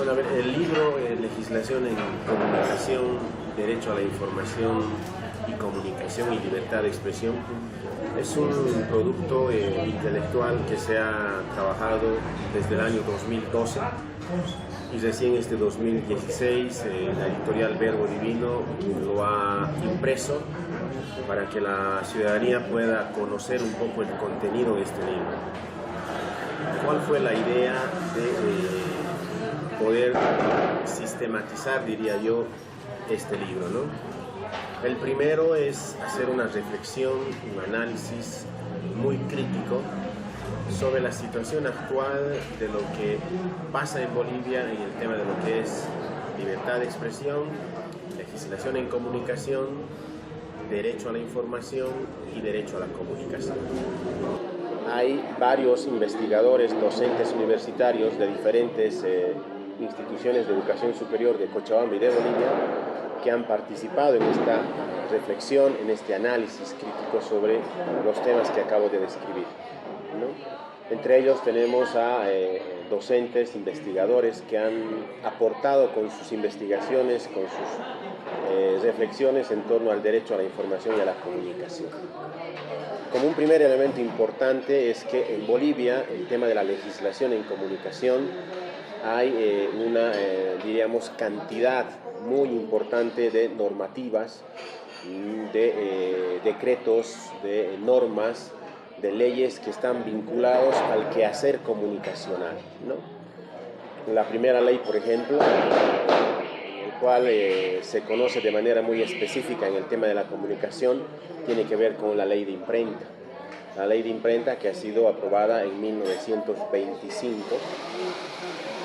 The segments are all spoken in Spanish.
Bueno, a ver, el libro Legislación en Comunicación, Derecho a la Información y Comunicación y Libertad de Expresión es un producto intelectual que se ha trabajado desde el año 2012 y recién este 2016 la editorial Verbo Divino lo ha impreso para que la ciudadanía pueda conocer un poco el contenido de este libro. ¿Cuál fue la idea de poder sistematizar, diría yo, este libro, ¿no? El primero es hacer una reflexión, un análisis muy crítico sobre la situación actual de lo que pasa en Bolivia en el tema de lo que es libertad de expresión, legislación en comunicación, derecho a la información y derecho a la comunicación. Hay varios investigadores, docentes universitarios de diferentes instituciones de educación superior de Cochabamba y de Bolivia que han participado en esta reflexión, en este análisis crítico sobre los temas que acabo de describir, ¿no? Entre ellos tenemos a docentes, investigadores que han aportado con sus investigaciones, con sus reflexiones en torno al derecho a la información y a la comunicación. Como un primer elemento importante es que en Bolivia el tema de la legislación en comunicación hay una, diríamos, cantidad muy importante de normativas, de decretos, de normas, de leyes que están vinculados al quehacer comunicacional, ¿no? La primera ley, por ejemplo, el cual se conoce de manera muy específica en el tema de la comunicación, tiene que ver con la ley de imprenta. La ley de imprenta que ha sido aprobada en 1925,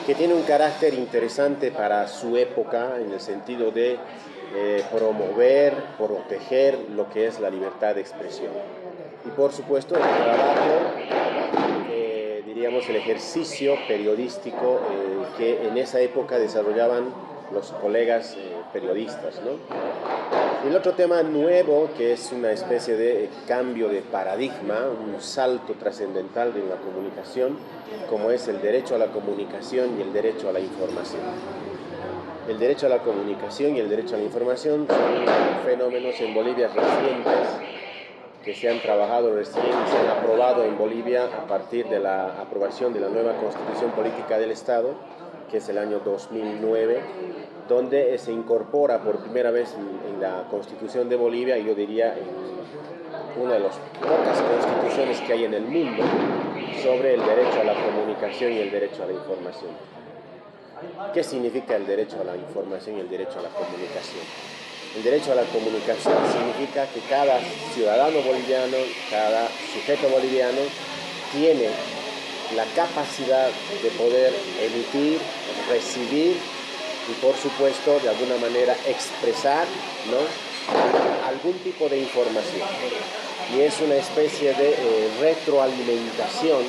que tiene un carácter interesante para su época en el sentido de promover, proteger lo que es la libertad de expresión. Y por supuesto el trabajo, diríamos el ejercicio periodístico que en esa época desarrollaban los colegas periodistas, ¿no? Y el otro tema nuevo, que es una especie de cambio de paradigma, un salto trascendental de la comunicación, como es el derecho a la comunicación y el derecho a la información. El derecho a la comunicación y el derecho a la información son fenómenos en Bolivia recientes, que se han trabajado recién y se han aprobado en Bolivia a partir de la aprobación de la nueva Constitución Política del Estado, que es el año 2009, donde se incorpora por primera vez en la Constitución de Bolivia, y yo diría en una de las pocas constituciones que hay en el mundo, sobre el derecho a la comunicación y el derecho a la información. ¿Qué significa el derecho a la información y el derecho a la comunicación? El derecho a la comunicación significa que cada ciudadano boliviano, cada sujeto boliviano tiene la capacidad de poder emitir, recibir y por supuesto de alguna manera expresar, ¿no?, algún tipo de información. Y es una especie de retroalimentación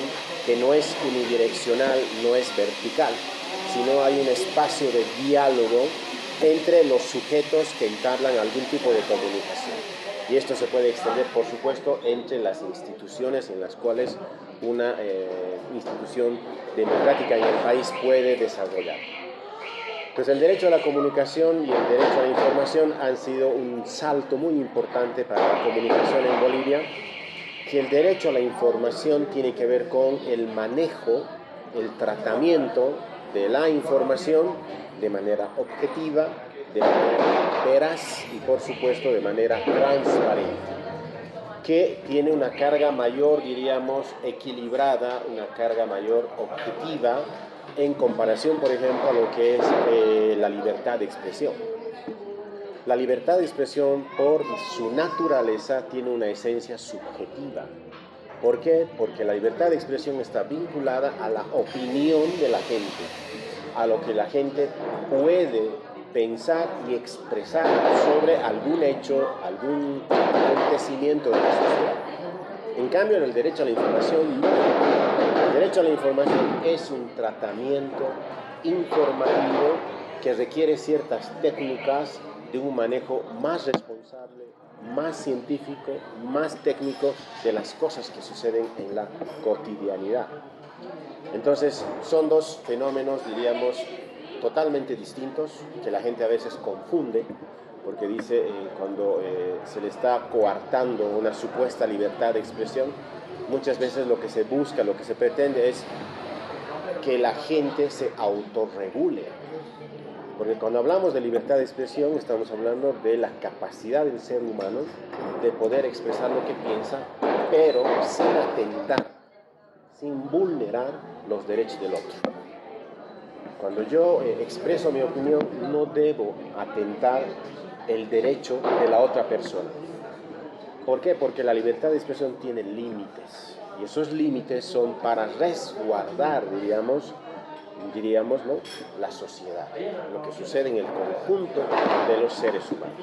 que no es unidireccional, no es vertical, sino hay un espacio de diálogo entre los sujetos que entablan algún tipo de comunicación. Y esto se puede extender, por supuesto, entre las instituciones en las cuales una institución democrática en el país puede desarrollar. Entonces, el derecho a la comunicación y el derecho a la información han sido un salto muy importante para la comunicación en Bolivia, que el derecho a la información tiene que ver con el manejo, el tratamiento de la información de manera objetiva, de manera veraz y por supuesto de manera transparente, que tiene una carga mayor, diríamos, equilibrada, una carga mayor objetiva en comparación, por ejemplo, a lo que es la libertad de expresión. La libertad de expresión, por su naturaleza, tiene una esencia subjetiva. ¿Por qué? Porque la libertad de expresión está vinculada a la opinión de la gente, a lo que la gente puede pensar y expresar sobre algún hecho, algún acontecimiento de la sociedad. En cambio, en el derecho a la información, no. El derecho a la información es un tratamiento informativo que requiere ciertas técnicas de un manejo más responsable, más científico, más técnico de las cosas que suceden en la cotidianidad. Entonces, son dos fenómenos, diríamos, totalmente distintos, que la gente a veces confunde, porque dice cuando se le está coartando una supuesta libertad de expresión, muchas veces lo que se busca, lo que se pretende es que la gente se autorregule. Porque cuando hablamos de libertad de expresión estamos hablando de la capacidad del ser humano de poder expresar lo que piensa, pero sin atentar, sin vulnerar los derechos del otro. Cuando yo expreso mi opinión, no debo atentar el derecho de la otra persona. ¿Por qué? Porque la libertad de expresión tiene límites. Y esos límites son para resguardar, diríamos, ¿no?, la sociedad, lo que sucede en el conjunto de los seres humanos.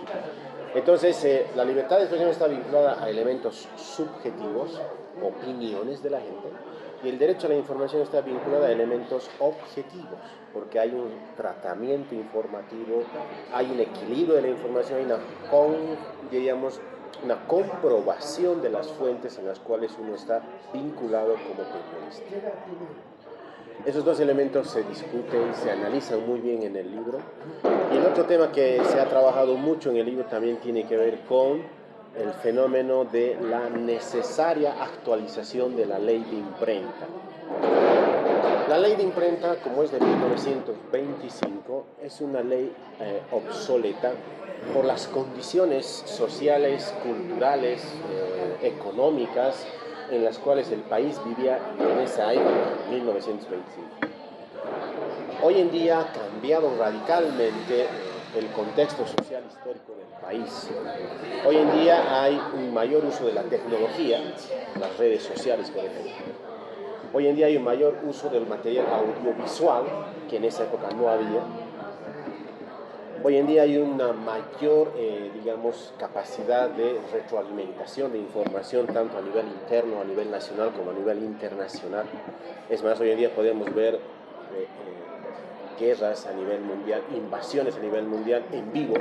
Entonces, la libertad de expresión está vinculada a elementos subjetivos, opiniones de la gente, y el derecho a la información está vinculado a elementos objetivos, porque hay un tratamiento informativo, hay un equilibrio de la información, hay una comprobación de las fuentes en las cuales uno está vinculado como periodista. Esos dos elementos se discuten, se analizan muy bien en el libro. Y el otro tema que se ha trabajado mucho en el libro también tiene que ver con el fenómeno de la necesaria actualización de la ley de imprenta. La ley de imprenta, como es de 1925, es una ley obsoleta por las condiciones sociales, culturales, económicas, en las cuales el país vivía en esa época, 1925. Hoy en día ha cambiado radicalmente el contexto social histórico del país. Hoy en día hay un mayor uso de la tecnología, las redes sociales, por ejemplo. Hoy en día hay un mayor uso del material audiovisual, que en esa época no había. Hoy en día hay una mayor, capacidad de retroalimentación de información, tanto a nivel interno, a nivel nacional, como a nivel internacional. Es más, hoy en día podemos ver guerras a nivel mundial, invasiones a nivel mundial en vivo,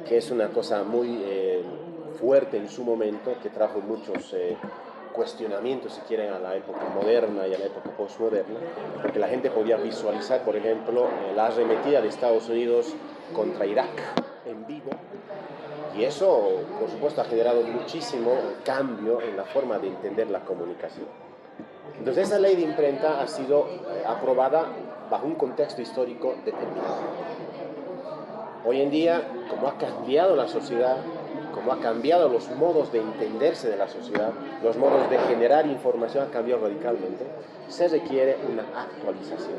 que es una cosa muy fuerte en su momento, que trajo muchos cuestionamientos, si quieren, a la época moderna y a la época postmoderna, porque la gente podía visualizar, por ejemplo, la arremetida de Estados Unidos contra Irak en vivo, y eso, por supuesto, ha generado muchísimo cambio en la forma de entender la comunicación. Entonces, esa ley de imprenta ha sido aprobada bajo un contexto histórico determinado. Hoy en día, como ha cambiado la sociedad, como ha cambiado los modos de entenderse de la sociedad, los modos de generar información han cambiado radicalmente, se requiere una actualización,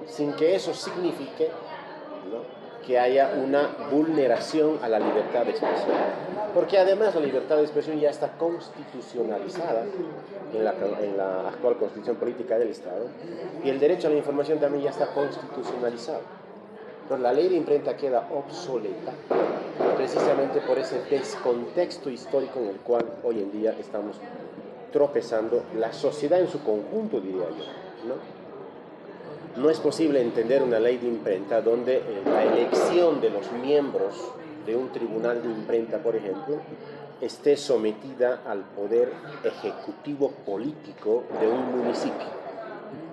sin que eso signifique, ¿no?, que haya una vulneración a la libertad de expresión. Porque además la libertad de expresión ya está constitucionalizada en la actual Constitución Política del Estado, y el derecho a la información también ya está constitucionalizado. Entonces la ley de imprenta queda obsoleta precisamente por ese descontexto histórico en el cual hoy en día estamos tropezando la sociedad en su conjunto, diría yo, ¿no? No es posible entender una ley de imprenta donde la elección de los miembros de un tribunal de imprenta, por ejemplo, esté sometida al poder ejecutivo político de un municipio.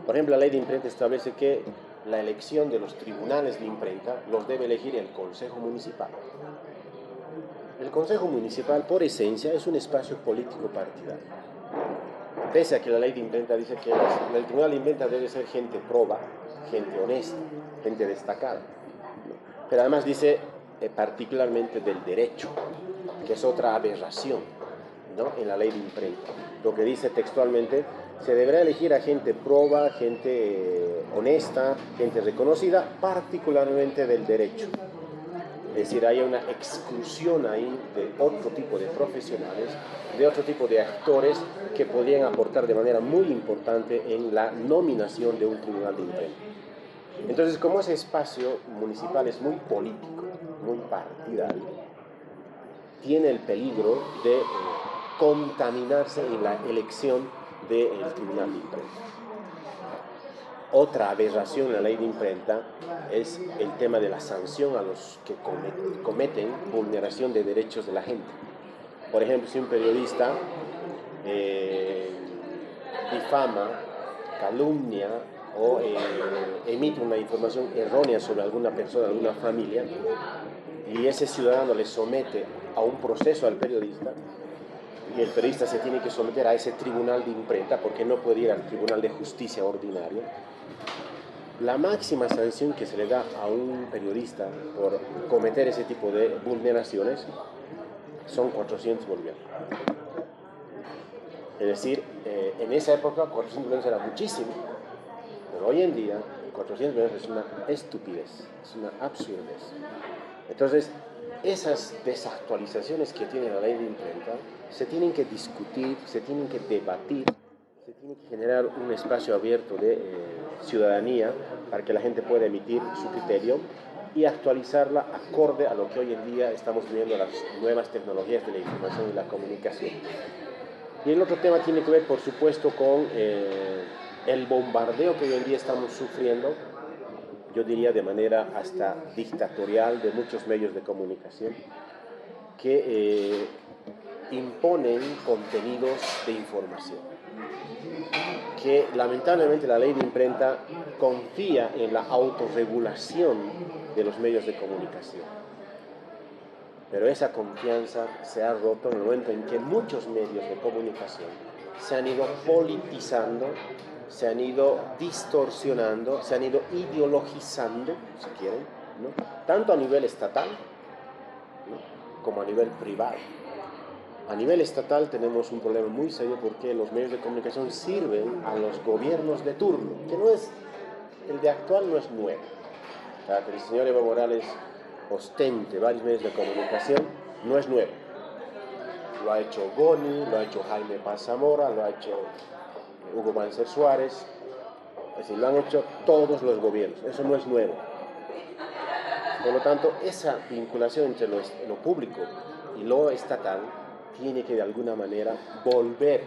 Por ejemplo, la ley de imprenta establece que la elección de los tribunales de imprenta los debe elegir el Consejo Municipal. El Consejo Municipal, por esencia, es un espacio político partidario. Pese a que la ley de imprenta dice que el tribunal de imprenta debe ser gente proba, gente honesta, gente destacada. Pero además dice particularmente del derecho, que es otra aberración, ¿no?, en la ley de imprenta. Lo que dice textualmente, se deberá elegir a gente proba, gente honesta, gente reconocida, particularmente del derecho. Es decir, hay una exclusión ahí de otro tipo de profesionales, de otro tipo de actores que podrían aportar de manera muy importante en la nominación de un tribunal de imprenta. Entonces, como ese espacio municipal es muy político, muy partidario, tiene el peligro de contaminarse en la elección del tribunal de imprenta. Otra aberración en la ley de imprenta es el tema de la sanción a los que cometen vulneración de derechos de la gente. Por ejemplo, si un periodista difama, calumnia o emite una información errónea sobre alguna persona, alguna familia, y ese ciudadano le somete a un proceso al periodista, y el periodista se tiene que someter a ese tribunal de imprenta porque no puede ir al tribunal de justicia ordinario. La máxima sanción que se le da a un periodista por cometer ese tipo de vulneraciones son 400 bolivianos. Es decir, en esa época 400 bolivianos era muchísimo, pero hoy en día 400 bolivianos es una estupidez, es una absurdez. Entonces, esas desactualizaciones que tiene la ley de imprenta se tienen que discutir, se tienen que debatir, se tiene que generar un espacio abierto de ciudadanía para que la gente pueda emitir su criterio y actualizarla acorde a lo que hoy en día estamos viendo, las nuevas tecnologías de la información y la comunicación. Y el otro tema tiene que ver, por supuesto, con el bombardeo que hoy en día estamos sufriendo, yo diría de manera hasta dictatorial, de muchos medios de comunicación que imponen contenidos de información, que lamentablemente la ley de imprenta confía en la autorregulación de los medios de comunicación. Pero esa confianza se ha roto en el momento en que muchos medios de comunicación se han ido politizando, se han ido distorsionando, se han ido ideologizando, si quieren, ¿no? Tanto a nivel estatal, ¿no?, como a nivel privado. A nivel estatal tenemos un problema muy serio porque los medios de comunicación sirven a los gobiernos de turno, que no es, el de actual no es nuevo. O sea, que el señor Evo Morales ostente varios medios de comunicación no es nuevo. Lo ha hecho Goni, lo ha hecho Jaime Paz Zamora, lo ha hecho Hugo Banzer Suárez, es decir, lo han hecho todos los gobiernos, eso no es nuevo. Por lo tanto, esa vinculación entre lo público y lo estatal tiene que de alguna manera volver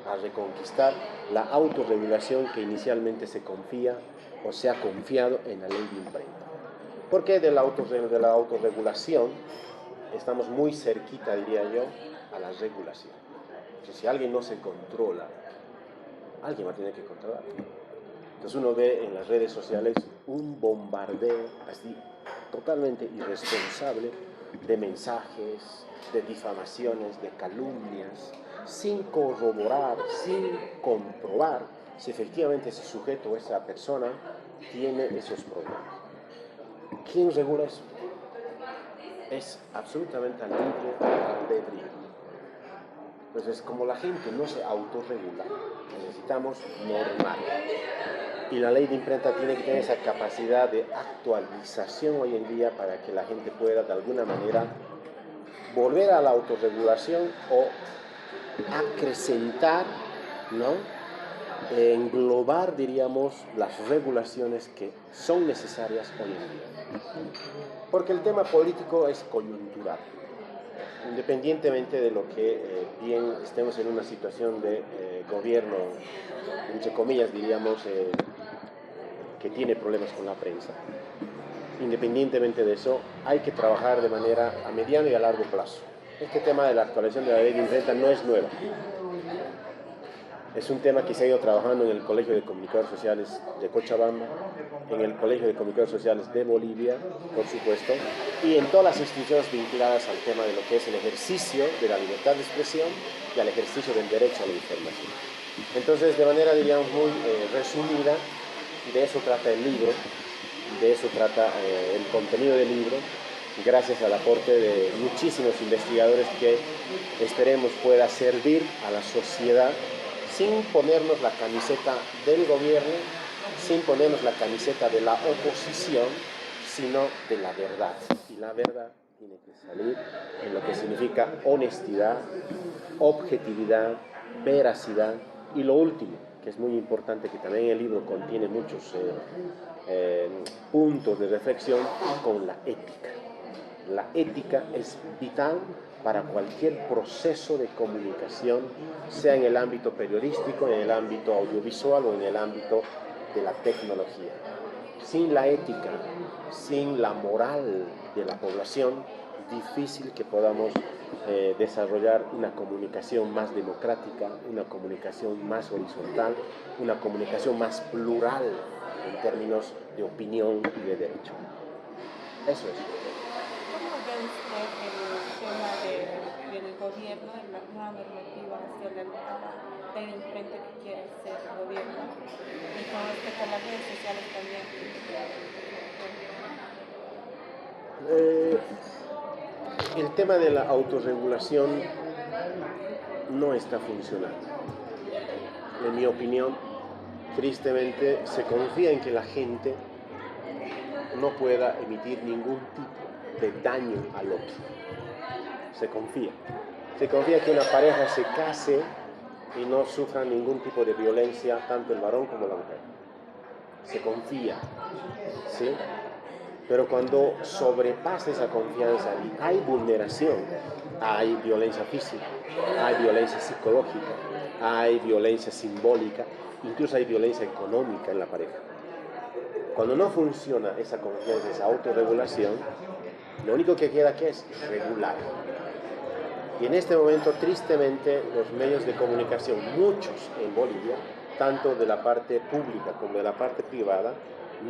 a reconquistar la autorregulación que inicialmente se confía o se ha confiado en la ley de imprenta. Porque de la autorregulación estamos muy cerquita, diría yo, a la regulación. Entonces, si alguien no se controla, alguien va a tener que controlar. Entonces uno ve en las redes sociales un bombardeo así totalmente irresponsable de mensajes, de difamaciones, de calumnias, sin corroborar, sin comprobar si efectivamente ese sujeto o esa persona tiene esos problemas. ¿Quién regula eso? Es absolutamente al libre albedrío. Entonces, como la gente no se autorregula, necesitamos normar. Y la ley de imprenta tiene que tener esa capacidad de actualización hoy en día para que la gente pueda de alguna manera volver a la autorregulación o acrecentar, ¿no?, englobar, diríamos, las regulaciones que son necesarias hoy en día. Porque el tema político es coyuntural. Independientemente de lo que bien estemos en una situación de gobierno, entre comillas, diríamos, que tiene problemas con la prensa. Independientemente de eso, hay que trabajar de manera a mediano y a largo plazo. Este tema de la actualización de la ley de imprenta no es nuevo. Es un tema que se ha ido trabajando en el Colegio de Comunicadores Sociales de Cochabamba, en el Colegio de Comunicadores Sociales de Bolivia, por supuesto, y en todas las instituciones vinculadas al tema de lo que es el ejercicio de la libertad de expresión y al ejercicio del derecho a la información. Entonces, de manera, diríamos, muy resumida, de eso trata el libro, de eso trata el contenido del libro, gracias al aporte de muchísimos investigadores que esperemos pueda servir a la sociedad sin ponernos la camiseta del gobierno, sin ponernos la camiseta de la oposición, sino de la verdad. Y la verdad tiene que salir en lo que significa honestidad, objetividad, veracidad y lo último, que es muy importante, que también el libro contiene muchos puntos de reflexión, con la ética. La ética es vital para cualquier proceso de comunicación, sea en el ámbito periodístico, en el ámbito audiovisual o en el ámbito de la tecnología. Sin la ética, sin la moral de la población, difícil que podamos desarrollar una comunicación más democrática, una comunicación más horizontal, una comunicación más plural en términos de opinión y de derecho. Eso es. ¿Cómo ve usted el tema del gobierno, de la nueva normativa hacia la imprenta que quiere hacer el gobierno, y con respecto a las redes sociales también? El tema de la autorregulación no está funcionando. En mi opinión, tristemente, se confía en que la gente no pueda emitir ningún tipo de daño al otro. Se confía. Se confía que una pareja se case y no sufra ningún tipo de violencia, tanto el varón como la mujer. Se confía, ¿sí? Pero cuando sobrepasa esa confianza y hay vulneración, hay violencia física, hay violencia psicológica, hay violencia simbólica, incluso hay violencia económica en la pareja. Cuando no funciona esa confianza, esa autorregulación, lo único que queda aquí es regular. Y en este momento, tristemente, los medios de comunicación, muchos en Bolivia, tanto de la parte pública como de la parte privada,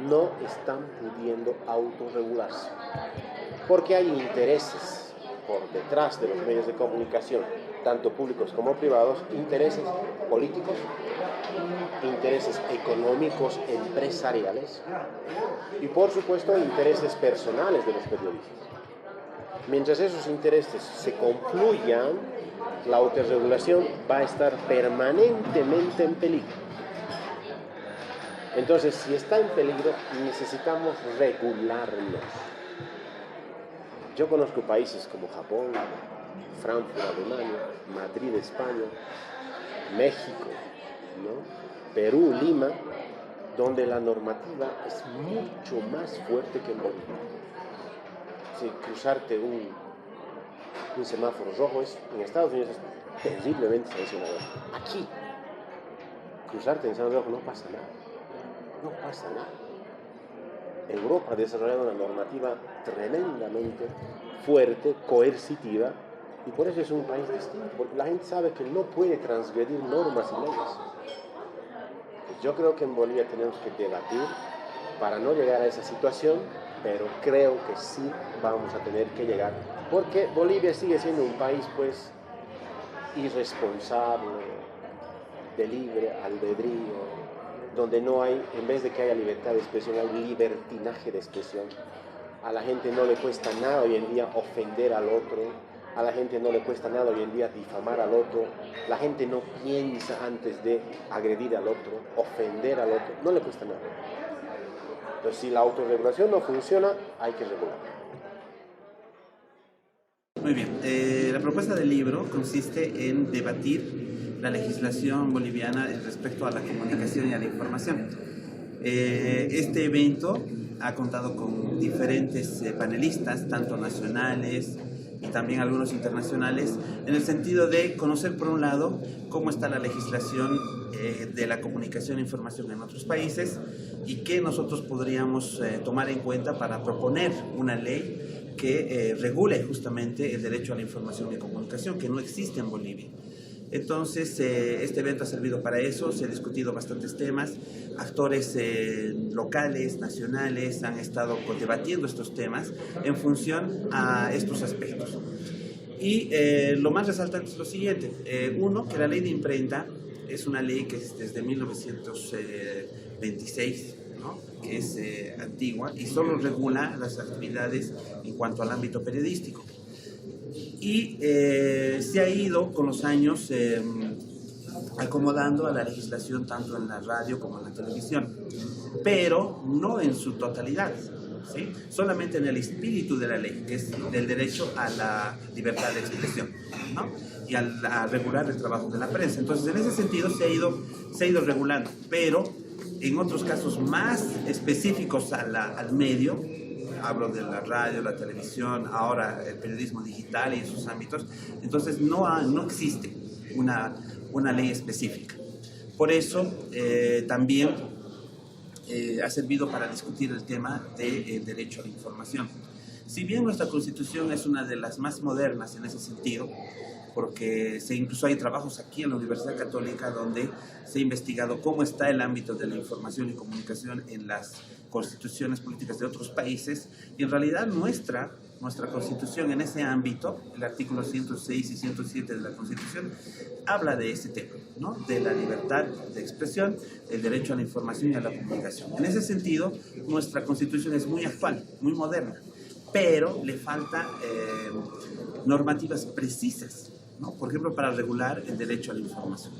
no están pudiendo autorregularse. Porque hay intereses por detrás de los medios de comunicación, tanto públicos como privados, intereses políticos, intereses económicos, empresariales y, por supuesto, intereses personales de los periodistas. Mientras esos intereses se confluyan, la autorregulación va a estar permanentemente en peligro. Entonces, si está en peligro, necesitamos regularnos. Yo conozco países como Japón, Frankfurt, Alemania, Madrid, España, México, ¿no? Perú, Lima, donde la normativa es mucho más fuerte que en Bolivia. Si cruzarte un semáforo rojo en Estados Unidos es terriblemente sancionado. Aquí, cruzarte en semáforo rojo no pasa nada. No pasa nada. Europa ha desarrollado una normativa tremendamente fuerte, coercitiva, y por eso es un país distinto, porque la gente sabe que no puede transgredir normas y leyes. Yo creo que en Bolivia tenemos que debatir para no llegar a esa situación, pero creo que sí vamos a tener que llegar, porque Bolivia sigue siendo un país, pues, irresponsable, de libre albedrío, donde no hay, en vez de que haya libertad de expresión, hay libertinaje de expresión. A la gente no le cuesta nada hoy en día ofender al otro, a la gente no le cuesta nada hoy en día difamar al otro, la gente no piensa antes de agredir al otro, ofender al otro, no le cuesta nada. Entonces, si la autorregulación no funciona, hay que regular. Muy bien, la propuesta del libro consiste en debatir la legislación boliviana respecto a la comunicación y a la información. Este evento ha contado con diferentes panelistas, tanto nacionales y también algunos internacionales, en el sentido de conocer, por un lado, cómo está la legislación de la comunicación e información en otros países y qué nosotros podríamos tomar en cuenta para proponer una ley que regule justamente el derecho a la información y comunicación, que no existe en Bolivia. Entonces, este evento ha servido para eso, se han discutido bastantes temas, actores locales, nacionales, han estado debatiendo estos temas en función a estos aspectos. Y lo más resaltante es lo siguiente, uno, que la ley de imprenta es una ley que es desde 1926, ¿no? Que es antigua y solo regula las actividades en cuanto al ámbito periodístico. Y se ha ido con los años acomodando a la legislación tanto en la radio como en la televisión, pero no en su totalidad, ¿sí? Solamente en el espíritu de la ley, que es el derecho a la libertad de expresión, ¿no? Y a regular el trabajo de la prensa. Entonces, en ese sentido se ha ido regulando, pero en otros casos más específicos al medio, hablo de la radio, la televisión, ahora el periodismo digital y sus ámbitos, entonces no existe una ley específica. Por eso también ha servido para discutir el tema del derecho a la información. Si bien nuestra Constitución es una de las más modernas en ese sentido, porque incluso hay trabajos aquí en la Universidad Católica donde se ha investigado cómo está el ámbito de la información y comunicación en las constituciones políticas de otros países, y en realidad nuestra Constitución en ese ámbito, el artículo 106 y 107 de la Constitución, habla de este tema, ¿no? De la libertad de expresión, el derecho a la información y a la comunicación. En ese sentido, nuestra Constitución es muy actual, muy moderna, pero le falta normativas precisas, ¿no? Por ejemplo, para regular el derecho a la información.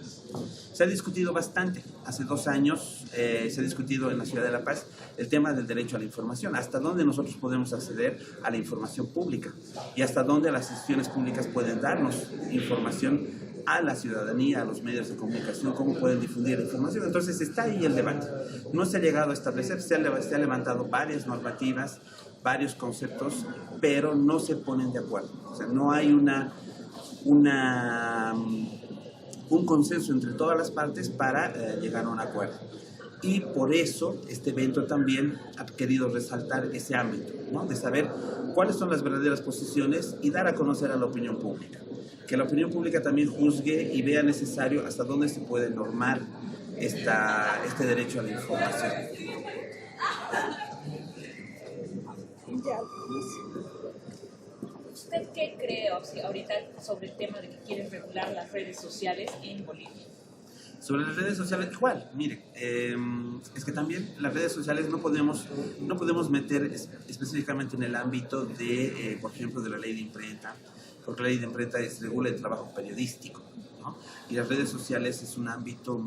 Se ha discutido bastante. Hace 2 años se ha discutido en la Ciudad de La Paz el tema del derecho a la información, hasta dónde nosotros podemos acceder a la información pública y hasta dónde las instituciones públicas pueden darnos información a la ciudadanía, a los medios de comunicación, cómo pueden difundir la información. Entonces está ahí el debate. No se ha llegado a establecer, se ha levantado varias normativas, varios conceptos, pero no se ponen de acuerdo. O sea, no hay un consenso entre todas las partes para llegar a un acuerdo. Y por eso este evento también ha querido resaltar ese ámbito, ¿no? De saber cuáles son las verdaderas posiciones y dar a conocer a la opinión pública. Que la opinión pública también juzgue y vea necesario hasta dónde se puede normar este derecho a la información. ¿Usted qué cree ahorita sobre el tema de que quieren regular las redes sociales en Bolivia? Sobre las redes sociales, igual, mire, es que también las redes sociales no podemos meter específicamente en el ámbito de, por ejemplo, de la ley de imprenta, porque la ley de imprenta regula el trabajo periodístico, ¿no? Y las redes sociales es un ámbito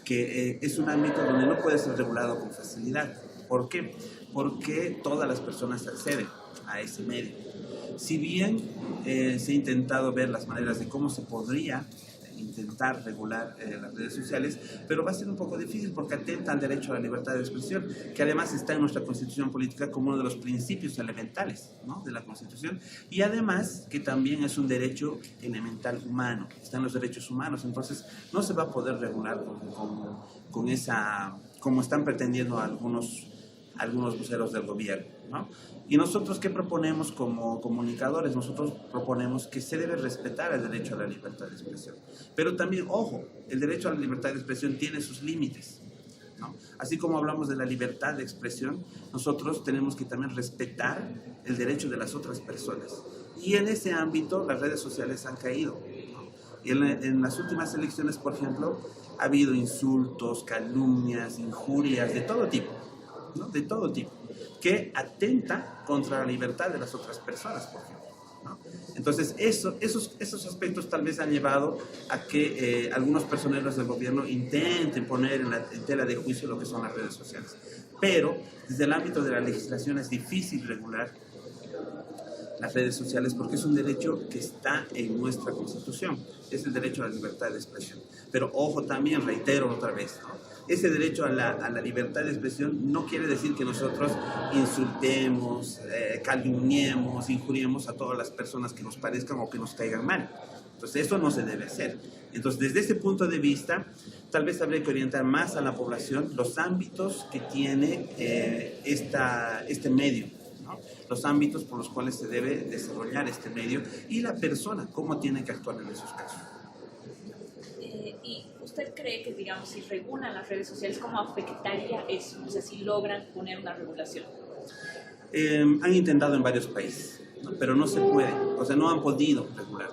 es un ámbito donde no puede ser regulado con facilidad. ¿Por qué? Porque todas las personas acceden a ese medio. Si bien se ha intentado ver las maneras de cómo se podría intentar regular las redes sociales, pero va a ser un poco difícil porque atenta al derecho a la libertad de expresión, que además está en nuestra Constitución política como uno de los principios elementales, ¿no? De la Constitución, y además que también es un derecho elemental humano, están los derechos humanos, entonces no se va a poder regular con esa, como están pretendiendo algunos voceros del gobierno, ¿no? Y nosotros, ¿qué proponemos como comunicadores? Nosotros proponemos que se debe respetar el derecho a la libertad de expresión. Pero también, ojo, el derecho a la libertad de expresión tiene sus límites, ¿no? Así como hablamos de la libertad de expresión, nosotros tenemos que también respetar el derecho de las otras personas. Y en ese ámbito, las redes sociales han caído, ¿no? Y en las últimas elecciones, por ejemplo, ha habido insultos, calumnias, injurias, de todo tipo, ¿no? De todo tipo, que atenta contra la libertad de las otras personas, por ejemplo, ¿no? Entonces, esos aspectos tal vez han llevado a que algunos personeros del gobierno intenten poner en tela de juicio lo que son las redes sociales. Pero, desde el ámbito de la legislación es difícil regular las redes sociales porque es un derecho que está en nuestra Constitución, es el derecho a la libertad de expresión. Pero, ojo, también reitero otra vez, ¿no? Ese derecho a la libertad de expresión no quiere decir que nosotros insultemos, calumniemos, injuriemos a todas las personas que nos parezcan o que nos caigan mal. Entonces, eso no se debe hacer. Entonces, desde ese punto de vista, tal vez habría que orientar más a la población los ámbitos que tiene este medio, ¿no? Los ámbitos por los cuales se debe desarrollar este medio y la persona, cómo tiene que actuar en esos casos. ¿Y usted cree que, digamos, si regulan las redes sociales, cómo afectaría eso? O sea, si logran poner una regulación. Han intentado en varios países, ¿no? Pero no se puede, o sea, no han podido regular.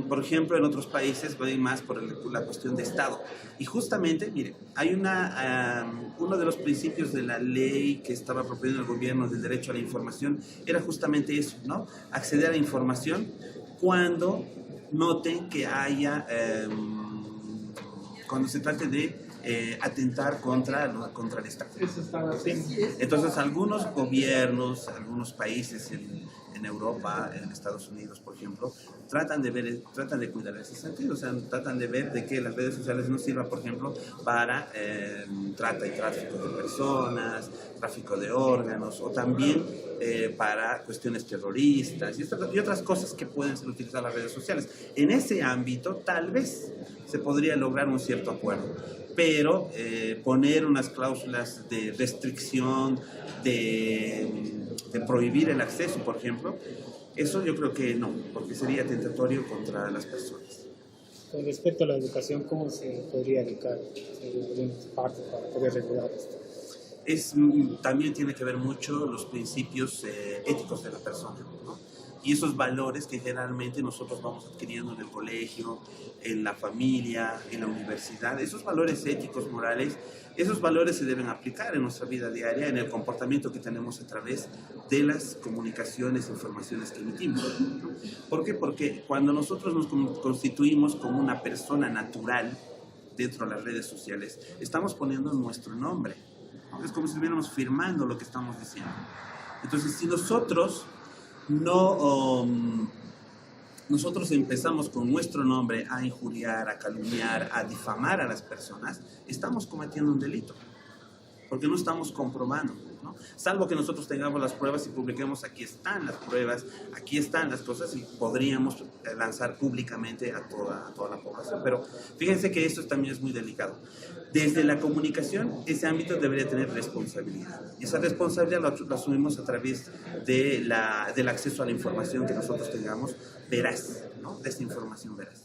Por ejemplo, en otros países pueden más por la cuestión de Estado. Y justamente, mire, hay uno de los principios de la ley que estaba proponiendo el gobierno del derecho a la información era justamente eso, ¿no? Acceder a la información cuando noten que haya, cuando se trate de atentar contra el Estado. Entonces, algunos gobiernos, algunos países en en Europa, en Estados Unidos, por ejemplo, tratan de cuidar ese sentido, o sea, tratan de ver de que las redes sociales no sirvan, por ejemplo, para trata y tráfico de personas, tráfico de órganos, o también para cuestiones terroristas y otras cosas que pueden ser utilizadas las redes sociales. En ese ámbito, tal vez se podría lograr un cierto acuerdo, pero poner unas cláusulas de restricción, de prohibir el acceso, por ejemplo, eso yo creo que no, porque sería tentatorio contra las personas. Con respecto a la educación, ¿cómo se podría educar en parte para poder regular esto? También tiene que ver mucho los principios éticos de la persona, ¿no? Y esos valores que generalmente nosotros vamos adquiriendo en el colegio, en la familia, en la universidad, esos valores éticos, morales, esos valores se deben aplicar en nuestra vida diaria, en el comportamiento que tenemos a través de las comunicaciones, informaciones que emitimos, ¿no? ¿Por qué? Porque cuando nosotros nos constituimos como una persona natural dentro de las redes sociales, estamos poniendo nuestro nombre, ¿no? Es como si estuviéramos firmando lo que estamos diciendo. Entonces, si nosotros nosotros empezamos con nuestro nombre a injuriar, a calumniar, a difamar a las personas, estamos cometiendo un delito, porque no estamos comprobando, ¿no? Salvo que nosotros tengamos las pruebas y publiquemos, aquí están las pruebas, aquí están las cosas, y podríamos lanzar públicamente a toda la población. Pero fíjense que esto también es muy delicado. Desde la comunicación, ese ámbito debería tener responsabilidad. Y esa responsabilidad la asumimos a través del acceso a la información que nosotros tengamos veraz, ¿no? De esta información veraz.